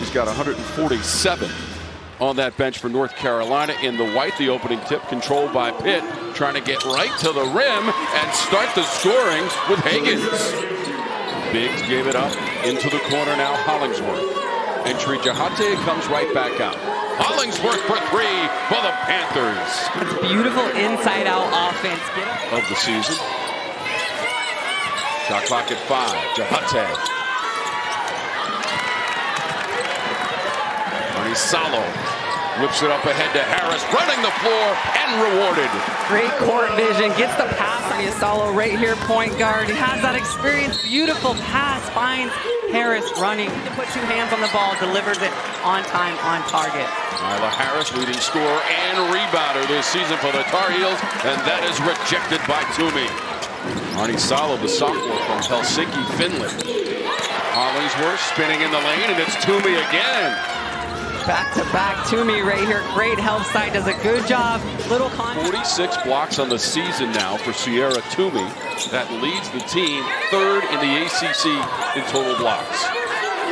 She's got 147 on that bench for North Carolina in the white. The opening tip controlled by Pitt, trying to get right to the rim and start the scoring with Hagans. Biggs gave it up into the corner now. Hollingsworth. Entry Jahate comes right back out. Hollingsworth for three for the Panthers. It's beautiful inside-out offense. Of the season. Shot clock at 5. Jahate. Salo whips it up ahead to Harris, running the floor and rewarded. Great court vision, gets the pass on Salo right here, point guard. He has that experience, beautiful pass, finds Harris running. Put two hands on the ball, delivers it on time, on target. Nyla Harris, leading scorer and rebounder this season for the Tar Heels, and that is rejected by Toomey. Salo, the sophomore from Helsinki, Finland. Hollingsworth spinning in the lane, and it's Toomey again. Back-to-back Toomey right here. Great help side, does a good job. 46 blocks on the season now for Sierra Toomey. That leads the team third in the ACC in total blocks.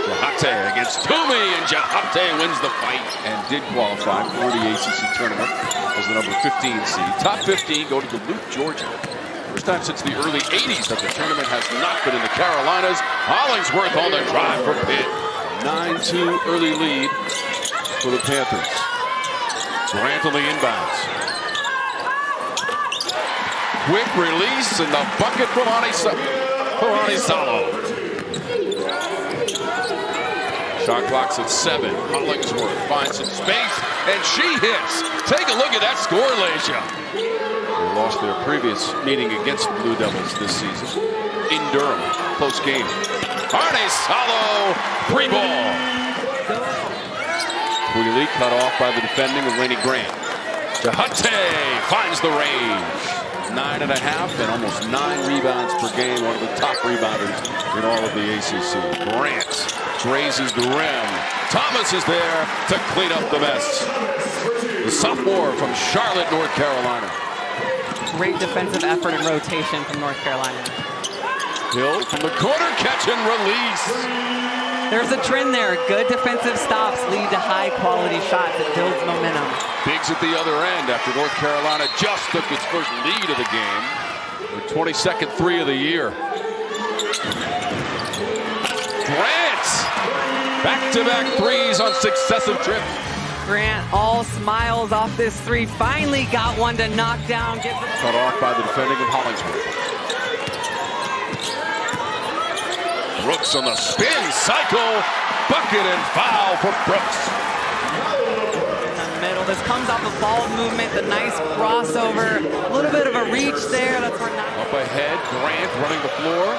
Jahate against Toomey, and Jahate wins the fight and did qualify for the ACC tournament as the number 15 seed. Top 15 go to Duluth, Georgia. First time since the early 80s that the tournament has not been in the Carolinas. Hollingsworth on the drive for Pitt. 9-2 early lead for the Panthers. Grant on the inbounds. Quick release and the bucket from Salo. Shot clock's at 7. Hollingsworth finds some space and she hits. Take a look at that score, Laila. They lost their previous meeting against the Blue Devils this season in Durham. Close game. Salo, free ball. Queeley cut off by the defending of Laney Grant. Jahate finds the range. 9.5 and almost 9 rebounds per game. One of the top rebounders in all of the ACC. Grant grazes the rim. Thomas is there to clean up the mess. The sophomore from Charlotte, North Carolina. Great defensive effort and rotation from North Carolina. Hill from the corner, catch and release. There's a trend there. Good defensive stops lead to high-quality shots. It builds momentum. Biggs at the other end after North Carolina just took its first lead of the game. Their 22nd three of the year. Grant! Back-to-back threes on successive trips. Grant all smiles off this three. Finally got one to knock down. Cut off by the defending of Hollingsworth. Brooks on the spin cycle, bucket and foul for Brooks. In the middle, this comes off a ball movement, the nice crossover, a little bit of a reach there. That's where up ahead, Grant running the floor,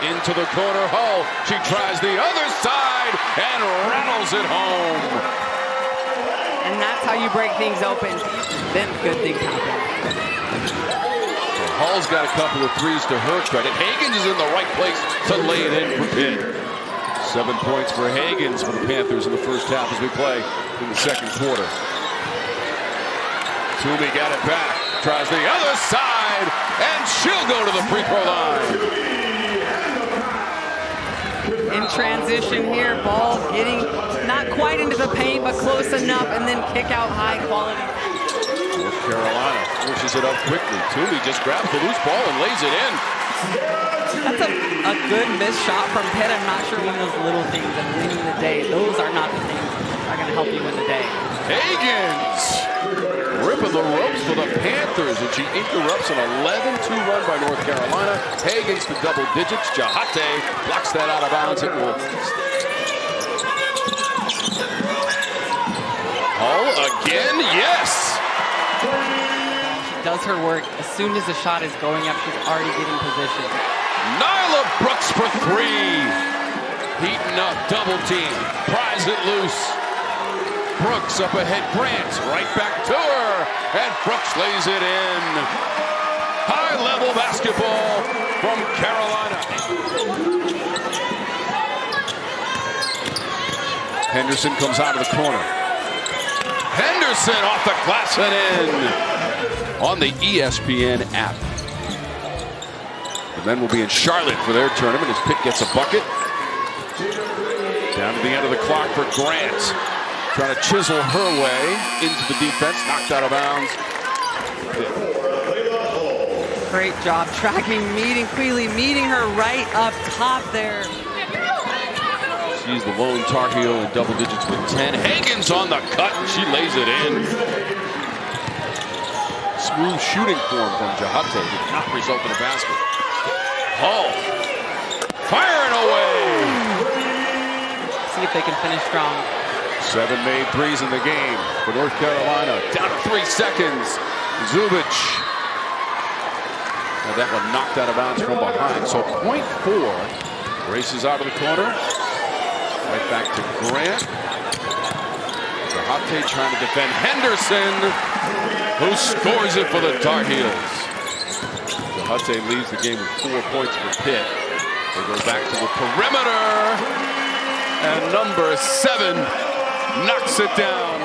into the corner, Hull. She tries the other side and rattles it home. And that's how you break things open. Then good things happen. Hull's got a couple of threes to her credit. Hagans is in the right place to lay it in for Pitt. 7 points for Hagans for the Panthers in the first half as we play in the second quarter. Toomey got it back, tries the other side, and she'll go to the free throw line. In transition here, ball getting not quite into the paint, but close enough, and then kick out high quality. North Carolina forces it up quickly. Toomey just grabs the loose ball and lays it in. That's a good missed shot from Pitt. I'm not sure one of those little things that win the day. Those are not the things that are going to help you win the day. Hagans ripping the ropes for the Panthers, and she interrupts an 11-2 run by North Carolina. Hagans to double digits. Jahate blocks that out of bounds. It will. Hull again, yes! She does her work. As soon as the shot is going up, she's already getting position. Nyla Brooks for three. Heating up, double team, pries it loose. Brooks up ahead, Grant, right back to her, and Brooks lays it in. High-level basketball from Carolina. Henderson comes out of the corner. Henderson off the glass and in on the ESPN app. The men will be in Charlotte for their tournament as Pitt gets a bucket. Down to the end of the clock for Grant. Trying to chisel her way into the defense. Knocked out of bounds. Great job tracking, Queeley meeting her right up top there. She's the lone Tar Heel in double digits with 10. Hagans on the cut. She lays it in. Smooth shooting form from Jahate did not result in a basket. Hull firing away. See if they can finish strong. 7 made threes in the game for North Carolina. Down to 3 seconds. Zubic. And that one knocked out of bounds from behind. So .4 races out of the corner. Right back to Grant. Jahate trying to defend Henderson, who scores it for the Tar Heels. Jahate leads the game with 4 points for Pitt. They go back to the perimeter. And number 7 knocks it down.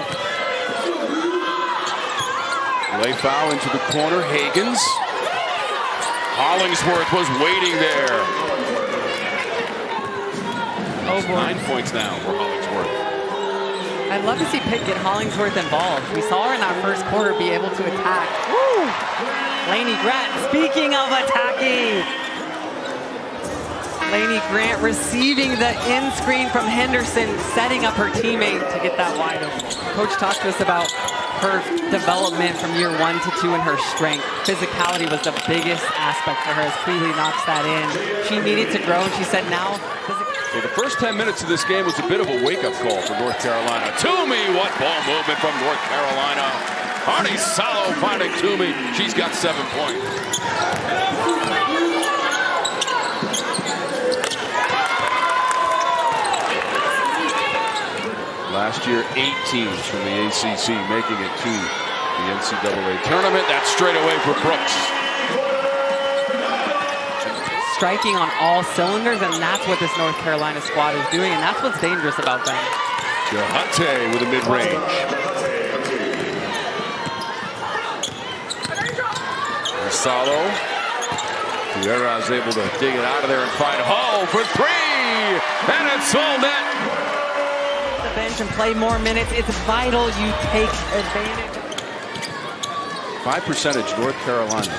Lay foul into the corner. Hagans. Hollingsworth was waiting there. Oh boy. 9 points now for Hollingsworth. I'd love to see Pitt get Hollingsworth involved. We saw her in that first quarter be able to attack. Woo! Lainey Grant, speaking of attacking. Lainey Grant receiving the in screen from Henderson, setting up her teammate to get that wide open. Coach talked to us about her development from year 1 to 2 and her strength. Physicality was the biggest aspect for her as Queeley knocks that in. She needed to grow, and she said now So the first 10 minutes of this game was a bit of a wake-up call for North Carolina. Toomey, what ball movement from North Carolina. Arnie Salo finding Toomey. She's got 7 points. Last year, 8 teams from the ACC making it to the NCAA tournament. That's straight away for Brooks. striking on all cylinders, and that's what this North Carolina squad is doing, and that's what's dangerous about them. Jahate with a mid-range. Salo. Tierra is able to dig it out of there and find Hull for 3, and it's all net. The bench and play more minutes. It's vital you take advantage. 5% North Carolina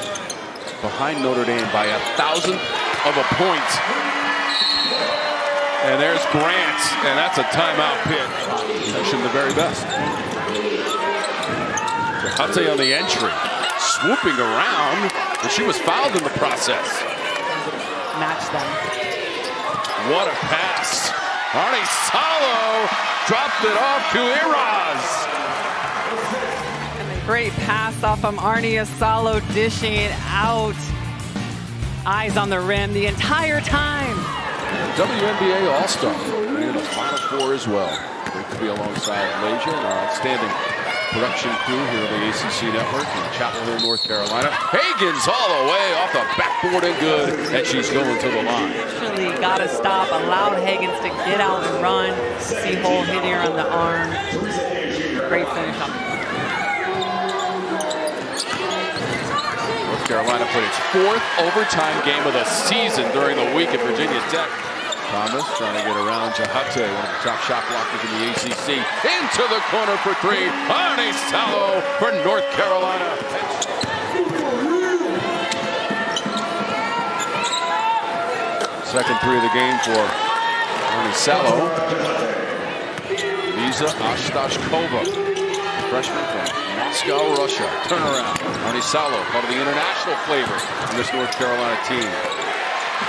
behind Notre Dame by 1,000th of a point. And there's Grant, and that's a timeout Pitt. Position the very best. Jahate on the entry, swooping around, and she was fouled in the process. Match them. What a pass. Arnie Salo dropped it off to Iraz. And a great pass off from Arnie Salo, dishing it out. Eyes on the rim the entire time. WNBA All-Star in the Final Four as well. Great to be alongside Malaysia and our outstanding production crew here at the ACC Network in Chapel Hill, North Carolina. Hagans all the way off the backboard and good, and she's going to the line. Actually got to stop, allowed Hagans to get out and run. See Hull hitting her on the arm. Great finish up. North Carolina put its 4th overtime game of the season during the week at Virginia Tech. Thomas trying to get around Jahate, one of the top shot blockers in the ACC. Into the corner for 3. Arnie Salo for North Carolina. Second 3 of the game for Arnie Salo. Lisa Ostashkova, freshman from Moscow, Russia. Turnaround. Arnie Salo, part of the international flavor on this North Carolina team.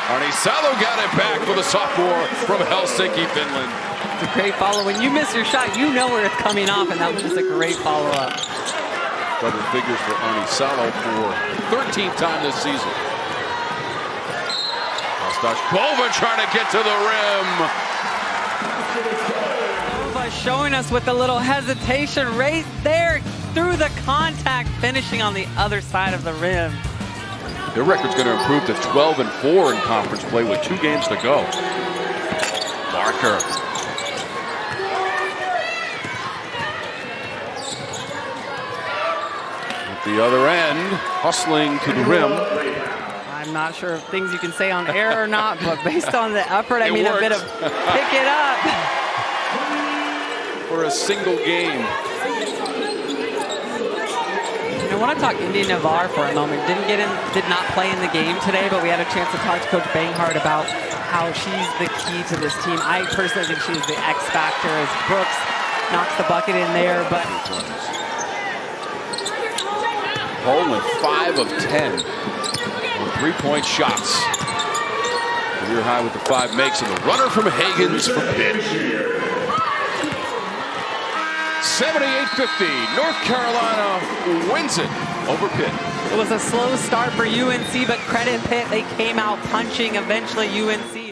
Arnie Salo got it back for the sophomore from Helsinki, Finland. It's a great follow. When you miss your shot, you know where it's coming off, and that was just a great follow-up. Double figures for Arnie Salo for the 13th time this season. Ostashkova trying to get to the rim. Showing us with a little hesitation right there through the contact, finishing on the other side of the rim. Their record's going to improve to 12-4 in conference play with 2 games to go. Barker. At the other end, hustling to the rim. I'm not sure if things you can say on air or not, but based on the effort, I mean, worked. a bit of pick it up. For a single game. I want to talk Indy Navarre for a moment. Did not play in the game today, but we had a chance to talk to Coach Banghart about how she's the key to this team. I personally think she's the X factor as Brooks knocks the bucket in there, but Only 5 of 10 on 3-point shots. Career high with the 5 makes, and the runner from Hagans for Pitt. 78-50, North Carolina wins it over Pitt. it was a slow start for UNC, but credit Pitt. They came out punching eventually UNC.